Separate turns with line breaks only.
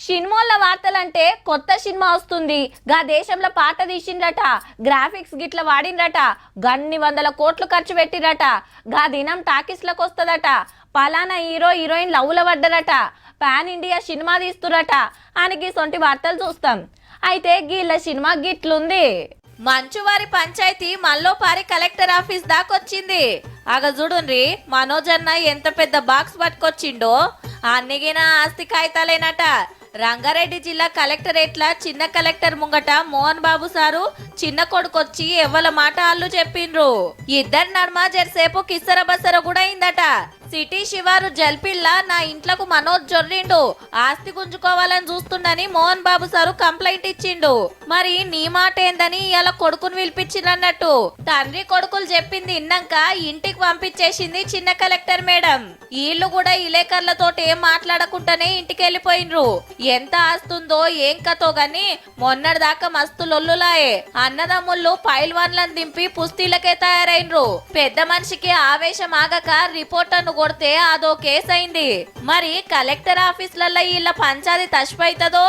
సినిమాల వార్తలంటే కొత్త సినిమా వస్తుంది గా దేశంలో పాత తీసిండ్రట, గ్రాఫిక్స్ గిట్ల వాడిండ్రట, గన్ని వందల కోట్లు ఖర్చు పెట్టిరట, గా దినం టాకీస్లకు వస్తుందట, పలానా హీరో హీరోయిన్ లవ్ల పడ్డరట, పాన్ ఇండియా సినిమా తీస్తురట అని సొంటి వార్తలు చూస్తాం. అయితే గీళ్ళ సినిమా గిట్లుంది. మంచువారి పంచాయతీ మల్లోపారి కలెక్టర్ ఆఫీస్ దాకొచ్చింది. ఆగ చూడుండ్రి, మనోజ్ అన్న ఎంత పెద్ద బాక్స్ పట్టుకొచ్చిండో. అన్నిగిన ఆస్తి కాగితాలేనట. రంగారెడ్డి జిల్లా కలెక్టరేట్ల చిన్న కలెక్టర్ ముంగట మోహన్ బాబు సారు చిన్న కొడుకొచ్చి ఎవ్వల మాట అల్లు చెప్పిండ్రు. ఇద్దరు నర్మా జెర్సేపు కిස්සర బసర కూడా అయిందట. సిటీ శివారు జల్పిల్లా నా ఇంట్లకు మనోజ్ జొర్రిండు, ఆస్తి గుంజుకోవాలని చూస్తుండని మోహన్ బాబు సారు కంప్లైంట్ ఇచ్చిండు. మరి నీ మాట ఏందని ఇలా కొడుకుని పిలిపించిందన్నట్టు తండ్రి కొడుకులు చెప్పింది ఇన్నాక ఇంటికి పంపించేసింది చిన్న కలెక్టర్ మేడం. వీళ్ళు కూడా ఇలేకర్లతోటి ఏం మాట్లాడకుండానే ఇంటికి వెళ్ళిపోయినరు. ఎంత ఆస్తుందో ఏం కతో గాని మొన్నటి దాకా మస్తు లొల్లులాయే. అన్నదమ్ముళ్ళు పైల్వాన్లను దింపి పుస్తీలకే తయారైనరు. పెద్ద మనిషికి ఆవేశం ఆగక రిపోర్టర్ను కొడితే అదో కేసు అయింది. మరి కలెక్టర్ ఆఫీసులలో వీళ్ళ పంచాది తష్పైతదో.